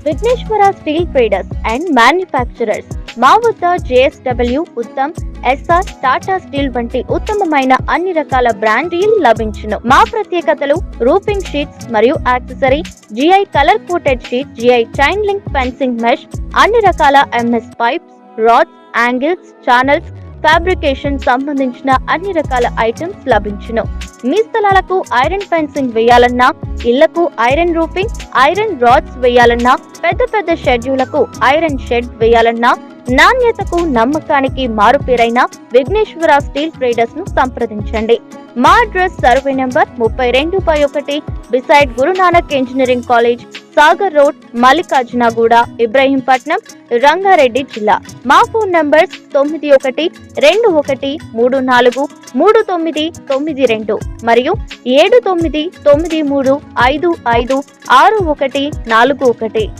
Vighneshwara steel traders and manufacturers. మా వద్ద JSW, Uttam, SR, Tata steel వంటి ఉత్తమమైన అన్ని రకాల బ్రాండ్ స్టీల్ లభించును. మా ప్రత్యేకతలు: రూఫింగ్ షీట్స్ మరియు accessory, GI colour coated sheet, GI chain link fencing mesh, అన్ని రకాల MS pipes, rods, angles, channels, fabrication సంబంధించిన అన్ని రకాల ఐటమ్స్ లభించును. మీ స్థలాలకు ఐరన్ ఫెన్సింగ్ వేయాలన్నా, ఇళ్లకు ఐరన్ రూఫింగ్, ఐరన్ రాడ్స్ వేయాలన్నా, పెద్ద పెద్ద షెడ్యూలకు ఐరన్ షెడ్ వేయాలన్నా, నాణ్యతకు నమ్మకానికి మారుపేరైన విఘ్నేశ్వర స్టీల్ ట్రేడర్స్ ను సంప్రదించండి. మా address survey number 32/1 beside Guru Nanak engineering college, Sagar road, Mallikarjunaguda, Ibrahimpatnam, Rangareddy జిల్లా. మా ఫోన్ నంబర్స్ 9121343992 మరియు 7993556141.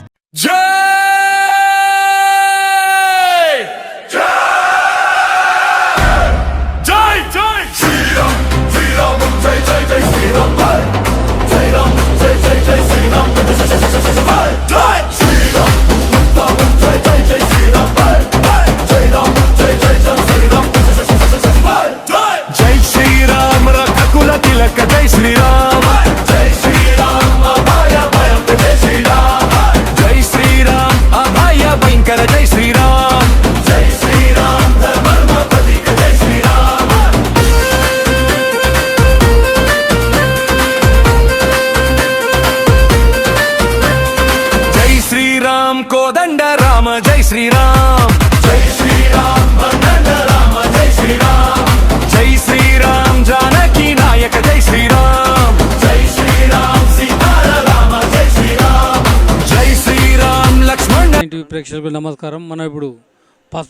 కోదండ రామ జై శ్రీరామ్, జై శ్రీరామ్ కోదండ రామ జై శ్రీరామ్, జై శ్రీరామ్ జానకి నాయక జై శ్రీరామ్, జై శ్రీరామ్ సీతారామ జై శ్రీరామ్, జై శ్రీరామ్ లక్ష్మణ. ప్రేక్షకులకు నమస్కారం. మనం ఇప్పుడు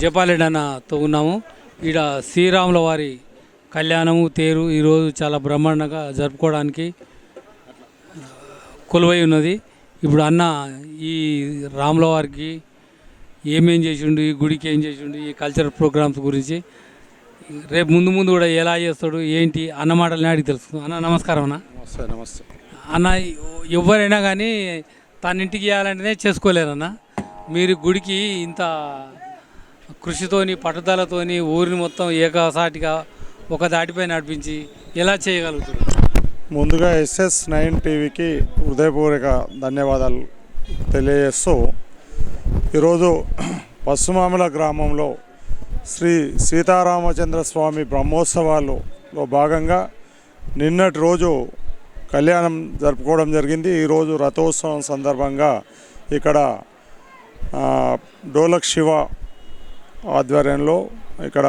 జపాలెడనతో ఉన్నాము. ఈడ శ్రీరాముల వారి కళ్యాణము తేరు ఈరోజు చాలా బ్రహ్మాండంగా జరుపుకోవడానికి కొలువై ఉన్నది. ఇప్పుడు అన్న ఈ రాముల వారికి ఏమేం చేసిండు, ఈ గుడికి ఏం చేసిండు, ఈ కల్చరల్ ప్రోగ్రామ్స్ గురించి రేపు ముందు ముందు కూడా ఎలా చేస్తాడు ఏంటి అన్న మాటలని అడిగి తెలుసుకుందాం. అన్న నమస్కారం. అన్న నమస్తే. నమస్తే అన్న. ఎవరైనా కానీ తన ఇంటికి చేయాలంటేనే చేసుకోలేరన్న. మీరు గుడికి ఇంత కృషితోని పట్టుదలతోని ఊరిని మొత్తం ఏకసాటిగా ఒక దాటిపై నడిపించి ఎలా చేయగలుగుతారు? ముందుగా SS9 టీవీకి హృదయపూర్వక ధన్యవాదాలు తెలియజేస్తూ, ఈరోజు పశ్చిమామల గ్రామంలో శ్రీ సీతారామచంద్ర స్వామి బ్రహ్మోత్సవాల్లో భాగంగా నిన్నటి రోజు కళ్యాణం జరుపుకోవడం జరిగింది. ఈరోజు రథోత్సవం సందర్భంగా ఇక్కడ డోలక్ శివ ఆధ్వర్యంలో ఇక్కడ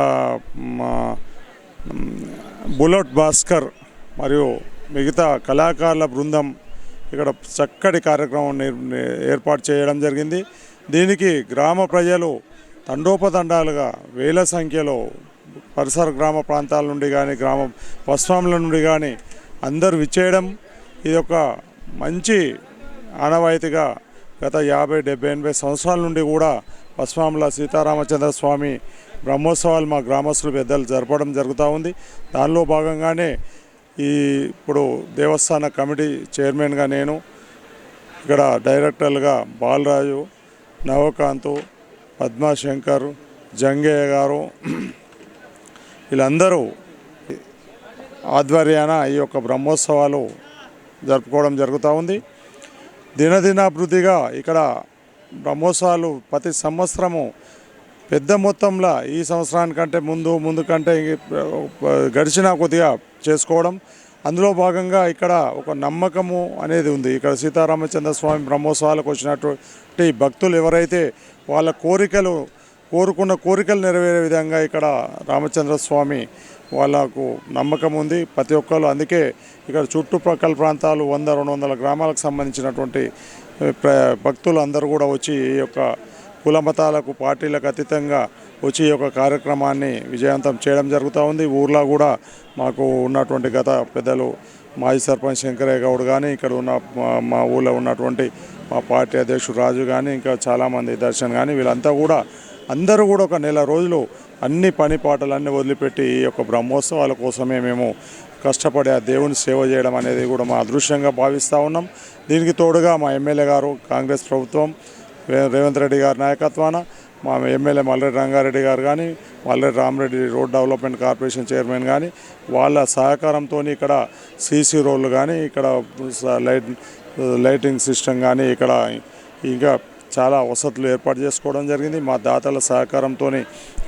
బుల్లెట్ భాస్కర్ మరియు మిగతా కళాకారుల బృందం ఇక్కడ చక్కటి కార్యక్రమం ఏర్పాటు చేయడం జరిగింది. దీనికి గ్రామ ప్రజలు తండోపతండాలుగా వేల సంఖ్యలో పరిసర గ్రామ ప్రాంతాల నుండి కానీ పశ్చిమాముల నుండి కానీ అందరూ విచ్చేయడం ఇది ఒక మంచి ఆనవాయితీగా గత 50, 70, 80 సంవత్సరాల నుండి కూడా పశ్చిమాముల సీతారామచంద్ర స్వామి బ్రహ్మోత్సవాలు మా గ్రామస్తులు పెద్దలు జరపడం జరుగుతూ ఉంది. దానిలో భాగంగానే ఇప్పుడు దేవస్థాన కమిటీ చైర్మన్గా నేను, ఇక్కడ డైరెక్టర్లుగా బాలరాజు, నవకాంతు, పద్మాశంకర్, జంగయ్య గారు వీళ్ళందరూ ఆధ్వర్యాన ఈ యొక్క బ్రహ్మోత్సవాలు జరుపుకోవడం జరుగుతూ ఉంది. దినదినాభివృద్ధిగా ఇక్కడ బ్రహ్మోత్సవాలు ప్రతి సంవత్సరము పెద్ద మొత్తంలో ఈ సంవత్సరానికంటే ముందు కంటే గడిచిన కొద్దిగా చేసుకోవడం, అందులో భాగంగా ఇక్కడ ఒక నమ్మకము అనేది ఉంది. ఇక్కడ సీతారామచంద్ర స్వామి బ్రహ్మోత్సవాలకు వచ్చినటువంటి భక్తులు ఎవరైతే వాళ్ళ కోరుకున్న కోరికలు నెరవేరే విధంగా ఇక్కడ రామచంద్ర స్వామి వాళ్ళకు నమ్మకం ఉంది ప్రతి ఒక్కరు. అందుకే ఇక్కడ చుట్టుప్రక్కల ప్రాంతాలు 100-200 గ్రామాలకు సంబంధించినటువంటి భక్తులు అందరూ కూడా వచ్చి ఈ యొక్క కుల మతాలకు పార్టీలకు అతీతంగా వచ్చి ఈ యొక్క కార్యక్రమాన్ని విజయవంతం చేయడం జరుగుతూ ఉంది. ఊర్లో కూడా మాకు ఉన్నటువంటి గత పెద్దలు మాజీ సర్పంచ్ శంకరయ్య గౌడ్ కానీ, ఇక్కడ ఉన్న మా ఊళ్ళో ఉన్నటువంటి మా పార్టీ అధ్యక్షుడు రాజు కానీ, ఇంకా చాలామంది దర్శన్ కానీ, వీళ్ళంతా కూడా అందరూ కూడా ఒక నెల రోజులు అన్ని పని పాటలన్నీ వదిలిపెట్టి ఈ యొక్క బ్రహ్మోత్సవాల కోసమే మేము కష్టపడి ఆ దేవుని సేవ చేయడం అనేది కూడా మా అదృష్టంగా భావిస్తూ ఉన్నాం. దీనికి తోడుగా మా ఎమ్మెల్యే గారు, కాంగ్రెస్ ప్రభుత్వం రేవంత్ రెడ్డి గారి నాయకత్వాన మా ఎమ్మెల్యే మల్రెడ్డి రంగారెడ్డి గారు కానీ Malreddy Rama Reddy road development corporation chairman కానీ వాళ్ళ సహకారంతో ఇక్కడ సీసీ రోడ్లు కానీ ఇక్కడ లైటింగ్ సిస్టమ్ కానీ ఇక్కడ ఇంకా చాలా వసతులు ఏర్పాటు చేసుకోవడం జరిగింది. మా దాతల సహకారంతో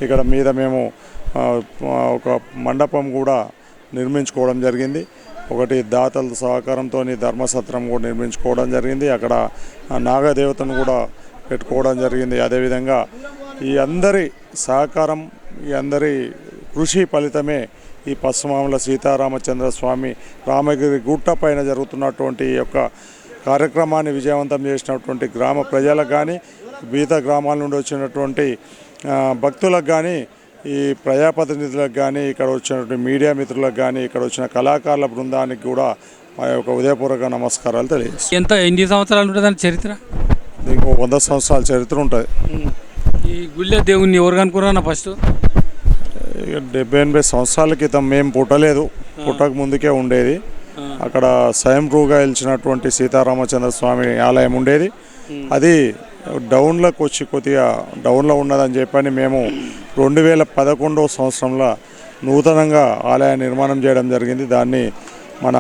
ఇక్కడ మీద మేము ఒక మండపం కూడా నిర్మించుకోవడం జరిగింది. ఒకటి దాతల సహకారంతో ధర్మసత్రం కూడా నిర్మించుకోవడం జరిగింది. అక్కడ నాగదేవతను కూడా పెట్టుకోవడం జరిగింది. అదేవిధంగా ఈ అందరి సహకారం, ఈ అందరి కృషి ఫలితమే ఈ పశ్చిమామల సీతారామచంద్ర స్వామి రామగిరి గుట్ట పైన జరుగుతున్నటువంటి ఈ యొక్క కార్యక్రమాన్ని విజయవంతం చేసినటువంటి గ్రామ ప్రజలకు కానీ, వివిధ గ్రామాల నుండి వచ్చినటువంటి భక్తులకు కానీ, ఈ ప్రజాప్రతినిధులకు కానీ, ఇక్కడ వచ్చినటువంటి మీడియా మిత్రులకు కానీ, ఇక్కడ వచ్చిన కళాకారుల బృందానికి కూడా మా యొక్క ఉదయపూర్వక నమస్కారాలు తెలియజేస్తాం. ఎన్ని సంవత్సరాలు ఉంటుందని చరిత్ర? దీనికి 100 సంవత్సరాల చరిత్ర ఉంటుంది. ఈ గుళ్ళ దేవుణ్ణి ఎవరు కనుక్కున్నా ఫస్ట్? 70-80 సంవత్సరాల క్రితం మేము పుట్టలేదు, పుట్టక ముందుకే ఉండేది. అక్కడ స్వయంభూగా వెలిచినటువంటి సీతారామచంద్ర స్వామి ఆలయం ఉండేది. అది డౌన్లోకి వచ్చి కొద్దిగా డౌన్లో ఉన్నదని చెప్పని మేము 2011 సంవత్సరంలో నూతనంగా ఆలయ నిర్మాణం చేయడం జరిగింది. దాన్ని మన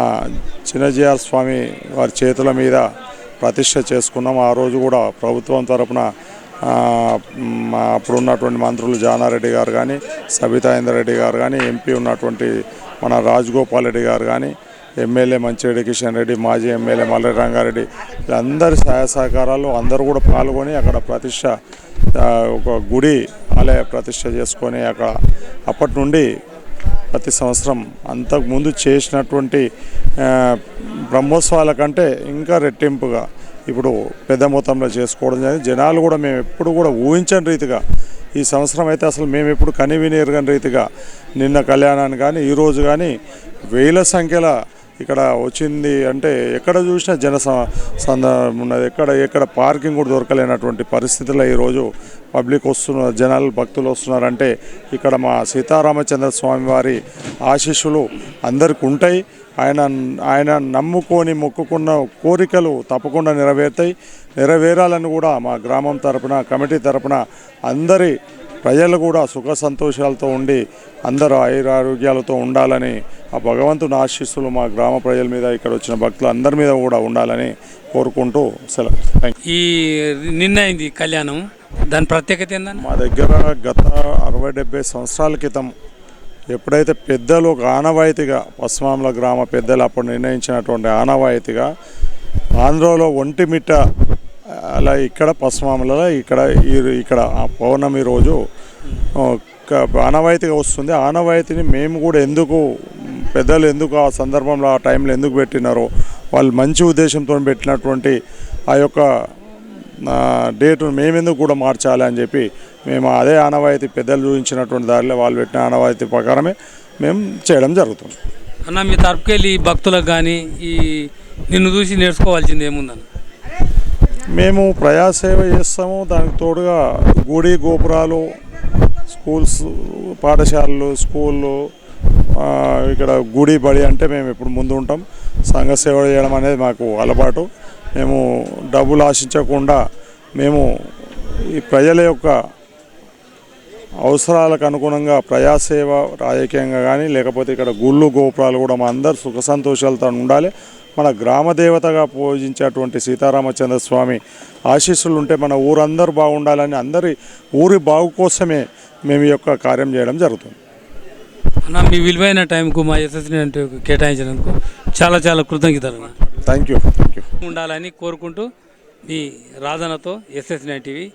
చిన్నజీఆర్ స్వామి వారి చేతుల మీద ప్రతిష్ఠ చేసుకున్నాం. ఆ రోజు కూడా ప్రభుత్వం తరపున అప్పుడు ఉన్నటువంటి మంత్రులు జానారెడ్డి గారు కానీ, సబితా ఇంద్రారెడ్డి గారు కానీ, ఎంపీ ఉన్నటువంటి మన రాజగోపాల్ రెడ్డి గారు కానీ, ఎమ్మెల్యే మంచిరెడ్డి కిషన్ రెడ్డి, మాజీ ఎమ్మెల్యే మల్రెడ్డి రంగారెడ్డి, వీళ్ళందరి సహాయ సహకారాలు అందరూ కూడా పాల్గొని అక్కడ ప్రతిష్ట ఒక గుడి ఆలయ ప్రతిష్ట చేసుకొని అక్కడ అప్పటి నుండి ప్రతి సంవత్సరం అంతకుముందు చేసినటువంటి బ్రహ్మోత్సవాల కంటే ఇంకా రెట్టింపుగా ఇప్పుడు పెద్ద మొత్తంలో చేసుకోవడం జరిగింది. జనాలు కూడా మేము ఎప్పుడు కూడా ఊహించని రీతిగా ఈ సంవత్సరం అయితే అసలు మేము ఎప్పుడు కనివిని ఎరగని రీతిగా నిన్న కళ్యాణాన్ని కానీ ఈరోజు కానీ వేల సంఖ్యలో ఇక్కడ వచ్చింది. అంటే ఎక్కడ చూసినా సందర్భం ఉన్నది. ఎక్కడ పార్కింగ్ కూడా దొరకలేనటువంటి పరిస్థితుల్లో ఈరోజు పబ్లిక్ వస్తున్నారు, జనాలు భక్తులు వస్తున్నారంటే ఇక్కడ మా సీతారామచంద్ర స్వామి వారి ఆశీస్సులు అందరికీ ఉంటాయి. ఆయన నమ్ముకొని మొక్కుకున్న కోరికలు తప్పకుండా నెరవేరాలని కూడా మా గ్రామం తరపున, కమిటీ తరపున అందరి ప్రజలు కూడా సుఖ సంతోషాలతో ఉండి అందరూ ఆయురారోగ్యాలతో ఉండాలని ఆ భగవంతుని ఆశీస్సులు మా గ్రామ ప్రజల మీద, ఇక్కడ వచ్చిన భక్తులు అందరి మీద కూడా ఉండాలని కోరుకుంటూ సెలవు. ఈ నిన్నైంది కళ్యాణం, దాని ప్రత్యేకత ఏంటంటే మా దగ్గర గత 60-70 సంవత్సరాల క్రితం ఎప్పుడైతే పెద్దలు ఒక ఆనవాయితీగా పశ్చిమామల గ్రామ పెద్దలు అప్పుడు నిర్ణయించినటువంటి ఆనవాయితీగా ఆంధ్రలో ఒంటిమిట్ట అలా ఇక్కడ పశ్చిమామలలో ఇక్కడ పౌర్ణమి రోజు ఆనవాయితీగా వస్తుంది. ఆనవాయితీని మేము కూడా పెద్దలు ఎందుకు ఆ సందర్భంలో ఆ టైంలో ఎందుకు పెట్టినారో వాళ్ళు మంచి ఉద్దేశంతో పెట్టినటువంటి ఆ యొక్క డేటును మేమెందుకు కూడా మార్చాలి అని చెప్పి మేము అదే ఆనవాయితీ పెద్దలు చూపించినటువంటి దారిలో వాళ్ళు పెట్టిన ఆనవాయితీ ప్రకారమే మేము చేయడం జరుగుతుంది. అన్న మీ తరపుకెళ్ళి భక్తులకు కానీ ఈ నిన్ను చూసి నేర్చుకోవాల్సింది ఏముందన్న? మేము ప్రజాసేవ చేస్తాము. దానికి తోడుగా గుడి గోపురాలు, స్కూల్స్, పాఠశాలలు, స్కూళ్ళు, ఇక్కడ గుడి బడి అంటే మేము ఎప్పుడు ముందు ఉంటాం. సంఘ సేవ చేయడం అనేది మాకు అలవాటు. మేము డబ్బులు ఆశించకుండా మేము ఈ ప్రజల యొక్క అవసరాలకు అనుగుణంగా ప్రజాసేవ రాజకీయంగా కానీ లేకపోతే ఇక్కడ గుళ్ళు గోపురాలు కూడా మా అందరు సుఖ సంతోషాలతో ఉండాలి. మన గ్రామ దేవతగా పూజించేటువంటి సీతారామచంద్ర స్వామి ఆశీస్సులు ఉంటే మన ఊరందరూ బాగుండాలని అందరి ఊరి బాగు కోసమే మేము ఈ యొక్క కార్యం చేయడం జరుగుతుంది. అన్న మీ విలువైన టైంకు మా ఎస్ఎస్ని కేటాయించినందుకు చాలా చాలా కృతజ్ఞతలు. థ్యాంక్ యూ ఉండాలని కోరుకుంటూ మీ రాధనతో ఎస్ఎస్9 టీవీ.